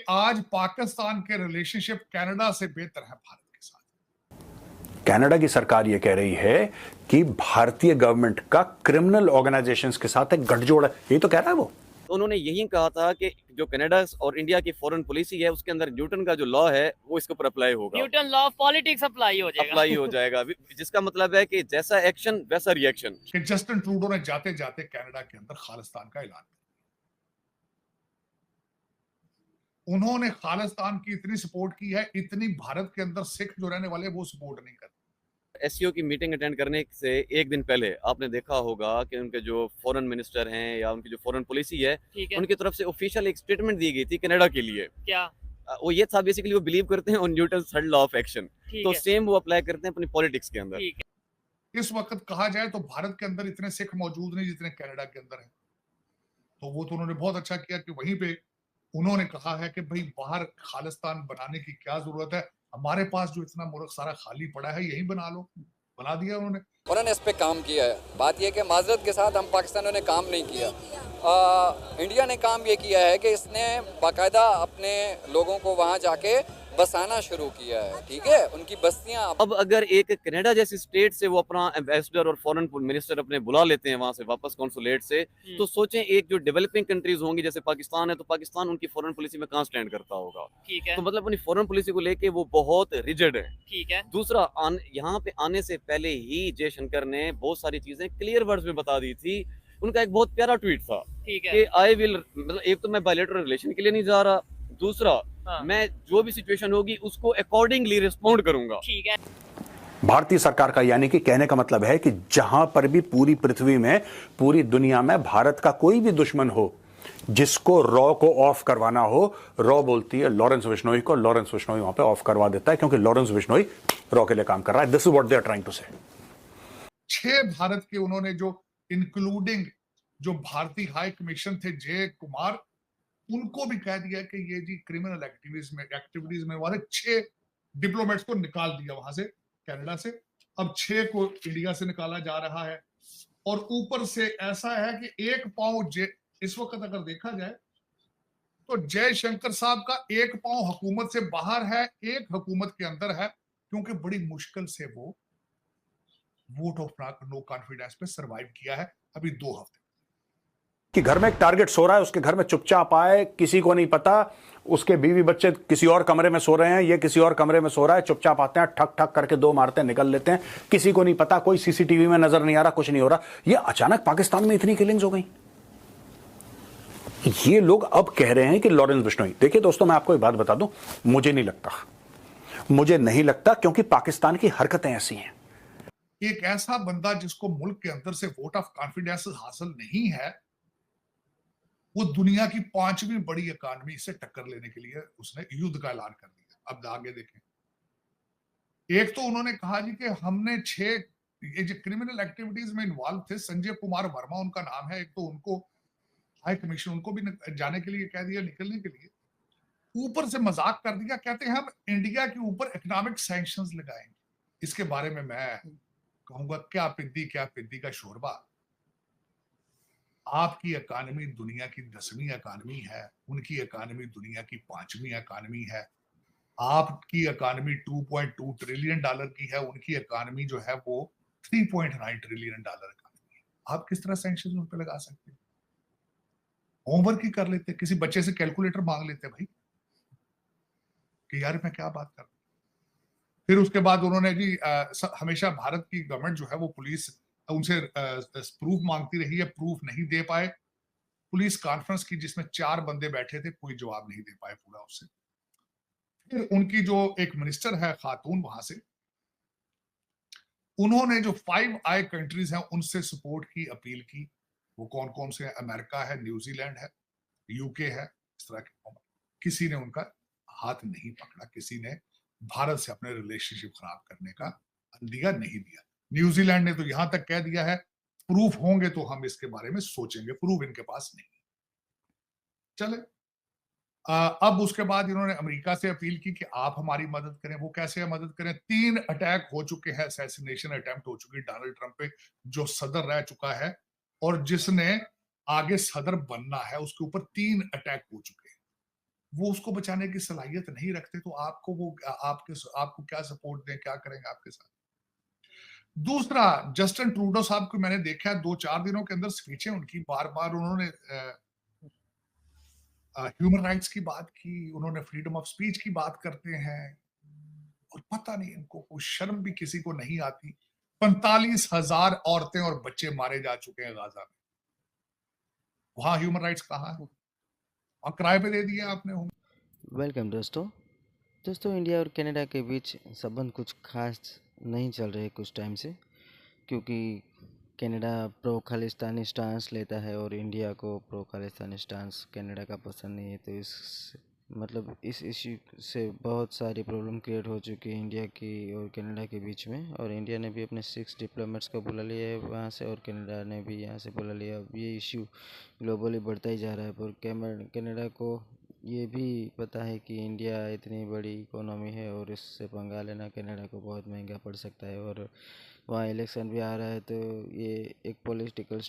आज पाकिस्तान के relationship Canada से बेहतर है भारत के साथ। कनाडा की सरकार यह कह रही है कि भारतीय गवर्नमेंट का क्रिमिनल ऑर्गेनाइजेशंस के साथ एक गठजोड़ है, ये तो कह रहा है वो। तो उन्होंने यही कहा था कि जो कनाडा और इंडिया की फॉरेन पॉलिसी है उसके अंदर न्यूटन का जो लॉ है वो इसके ऊपर अप्लाई होगा। Newton law of politics apply हो जाएगा जिसका मतलब है कि जैसा एक्शन वैसा रिएक्शन। कि जस्टिन ट्रूडो ने जाते जाते कनाडा के अंदर खालिस्तान का ऐलान किया। उन्होंने खालिस्तान की इतनी सपोर्ट की है, इतनी भारत के अंदर सिख जो रहने वाले वो सपोर्ट नहीं करते। एससीओ की मीटिंग अटेंड करने से एक दिन पहले आपने देखा होगा कि उनके जो फॉरेन मिनिस्टर हैं या उनकी जो फॉरेन पॉलिसी है उनकी तरफ से ऑफिशियल एक स्टेटमेंट दी गई थी कनाडा के लिए। क्या वो ये था बेसिकली वो बिलीव करते हैं on Newton third law of action, तो सेम वो अप्लाई करते हैं अपनी पॉलिटिक्स के अंदर। इस वक्त कहा जाए तो भारत के अंदर इतने सिख मौजूद नहीं जितने कनाडा के अंदर है। तो वो तो उन्होंने बहुत अच्छा किया कि वहीं पे उन्होंने कहा है कि भाई बाहर खालिस्तान बनाने की क्या जरूरत है, हमारे पास जो इतना मुल्क सारा खाली पड़ा है यही बना लो। बना दिया उन्होंने इस पे काम किया है। बात यह कि माजरत के साथ हम पाकिस्तानियों ने काम नहीं किया। इंडिया ने काम ये किया है कि इसने बाकायदा अपने लोगों को वहाँ जाके बसाना शुरू किया है, ठीक है, उनकी बस्तियां। अब अगर एक कनाडा जैसी स्टेट से वो अपना एम्बेसडर और फॉरेन मिनिस्टर अपने बुला लेते हैं वहां से वापस कॉन्सुलेट से, तो सोचें एक जो डेवलपिंग कंट्रीज होंगी जैसे पाकिस्तान है, तो पाकिस्तान उनकी फॉरेन पॉलिसी में कहां स्टैंड करता होगा। ठीक है, तो मतलब अपनी फॉरेन पॉलिसी को लेके वो बहुत रिजिड है। ठीक है। दूसरा, यहाँ पे आने से पहले ही जयशंकर ने बहुत सारी चीजें क्लियर वर्ड्स में बता दी थी। उनका एक बहुत प्यारा ट्वीट था कि आई विल, मतलब एक तो मैं बायलैटरल रिलेशन के लिए नहीं जा रहा, दूसरा मैं जो भी सिचुएशन होगी उसको अकॉर्डिंगली रिस्पॉन्ड करूंगा। ठीक है। भारतीय सरकार का यानी कि कहने का मतलब है कि जहां पर भी पूरी पृथ्वी में, पूरी दुनिया में भारत का कोई भी दुश्मन हो जिसको रॉ को ऑफ करवाना हो, रॉ बोलती है लॉरेंस बिश्नोई को, लॉरेंस बिश्नोई वहां पे ऑफ करवा देता है, क्योंकि लॉरेंस बिश्नोई रॉ के लिए काम कर रहा है। This is what they are trying to say. 6 Bharat के उन्होंने जो इंक्लूडिंग जो भारतीय हाई कमीशन थे जय कुमार, उनको भी कह दिया कि ये जी क्रिमिनल एक्टिविटीज में वाले 6 डिप्लोमेट्स को निकाल दिया वहां से, कनाडा से। अब 6 को इंडिया से निकाला जा रहा है। और ऊपर से ऐसा है कि एक पांव इस वक्त अगर देखा जाए तो जयशंकर साहब का एक पांव हुकूमत से बाहर है, एक हुकूमत के अंदर है, क्योंकि बड़ी मुश्किल से वो वोट ऑफ नो कॉन्फिडेंस पे सरवाइव किया है अभी 2 हफ्ते। कि घर में एक टारगेट सो रहा है, उसके घर में चुपचाप आए, किसी को नहीं पता, उसके बीवी बच्चे किसी और कमरे में सो रहे हैं, ये किसी और कमरे में सो रहा है, चुपचाप आते हैं, ठक ठक करके 2 मारते हैं, निकल लेते हैं, किसी को नहीं पता, कोई सीसीटीवी में नजर नहीं आ रहा, कुछ नहीं हो रहा। ये अचानक पाकिस्तान में इतनी किलिंग्स हो गई। ये लोग अब कह रहे हैं कि लॉरेंस बिश्नोई, देखिए दोस्तों मैं आपको एक बात बता दूं, मुझे नहीं लगता, क्योंकि पाकिस्तान की हरकतें ऐसी हैं। एक ऐसा बंदा जिसको मुल्क के अंदर से वोट ऑफ कॉन्फिडेंस हासिल नहीं है, वो दुनिया की 5वीं बड़ी इकॉनमी से टक्कर लेने के लिए उसने युद्ध का ऐलान कर दिया। अब आगे देखें, एक तो उन्होंने कहा जी कि हमने 6 ये जो क्रिमिनल एक्टिविटीज में इन्वॉल्व थे, संजय कुमार वर्मा उनका नाम है, एक तो उनको हाई कमीशन उनको भी जाने के लिए कह दिया, निकलने के लिए। ऊपर से मजाक कर दिया, कहते हैं हम इंडिया के ऊपर इकोनॉमिक सैंक्शंस लगाएंगे। इसके बारे में मैं कहूंगा क्या पिद्दी का शोरबा। आपकी इकॉनमी दुनिया की 10वीं इकॉनमी है, उनकी इकॉनमी दुनिया की 5वीं इकॉनमी है। आपकी इकॉनमी $2.2 ट्रिलियन की है, उनकी इकॉनमी जो है वो $3.9 ट्रिलियन इकॉनमी है। आप किस तरह सैंक्शन उन पर लगा सकते हैं? होमवर्क ही कर लेते, किसी बच्चे से कैलकुलेटर मांग लेते भाई कि यार मैं क्या बात कर रहा हूं। फिर उसके बाद उन्होंने जी हमेशा भारत की गवर्नमेंट जो है वो पुलिस उनसे प्रूफ मांगती रही है, प्रूफ नहीं दे पाए। पुलिस कॉन्फ्रेंस की जिसमें 4 बंदे बैठे थे, कोई जवाब नहीं दे पाए पूरा उससे। फिर उनकी जो एक मिनिस्टर है खातून वहां से, उन्होंने जो 5 आई कंट्रीज हैं उनसे सपोर्ट की अपील की। वो कौन कौन से? अमेरिका है, न्यूजीलैंड है, यूके है, इस तरह के। किसी ने उनका हाथ नहीं पकड़ा, किसी ने भारत से अपने रिलेशनशिप खराब करने का अंदिया नहीं दिया। न्यूजीलैंड ने तो यहां तक कह दिया है प्रूफ होंगे तो हम इसके बारे में सोचेंगे, प्रूफ इनके पास नहीं। चले अब उसके बाद इन्होंने अमेरिका से अपील की कि आप हमारी मदद करें। वो कैसे मदद करें? 3 अटैक हो चुके हैं, असैसिनेशन अटेम्प्ट हो चुकी डोनाल्ड ट्रंप पे, जो सदर रह चुका है और जिसने आगे सदर बनना है, उसके ऊपर 3 अटैक हो चुके हैं। वो उसको बचाने की सलाहियत नहीं रखते, तो आपको वो आपको क्या सपोर्ट दें, क्या करेंगे आपके साथ? दूसरा, जस्टिन ट्रूडो साहब को मैंने देखा है 2-4 दिनों के अंदर स्पीचें उनकी बार-बार उन्होंने ह्यूमन राइट्स की बात की, उन्होंने फ्रीडम ऑफ स्पीच की बात करते हैं और पता नहीं इनको कोई शर्म भी किसी को नहीं आती। 45,000 औरतें और बच्चे मारे जा चुके हैं गाजा में। वहाँ ह्यूमन राइट्स कहाँ है? और किराए पे दे दिया आपने। वेलकम दोस्तों इंडिया और कनाडा के बीच संबंध कुछ खास नहीं चल रहे कुछ टाइम से, क्योंकि कनाडा प्रो खालिस्तानी स्टांस लेता है और इंडिया को प्रो खालिस्तानी स्टांस कनाडा का पसंद नहीं है। तो इस इश्यू से बहुत सारी प्रॉब्लम क्रिएट हो चुकी है इंडिया की और कनाडा के बीच में, और इंडिया ने भी अपने 6 डिप्लोमेट्स को बुला लिया है वहाँ से और कनाडा ने भी यहाँ से बुला लिया। अब ये इश्यू ग्लोबली बढ़ता ही जा रहा है, पर कनाडा को ये भी पता है कि इंडिया इतनी बड़ी इकोनॉमी है और इससे पंगा लेना कनाडा को बहुत महंगा पड़ सकता है, और वहाँ इलेक्शन भी आ रहा है, तो ये एक पॉलिटिकल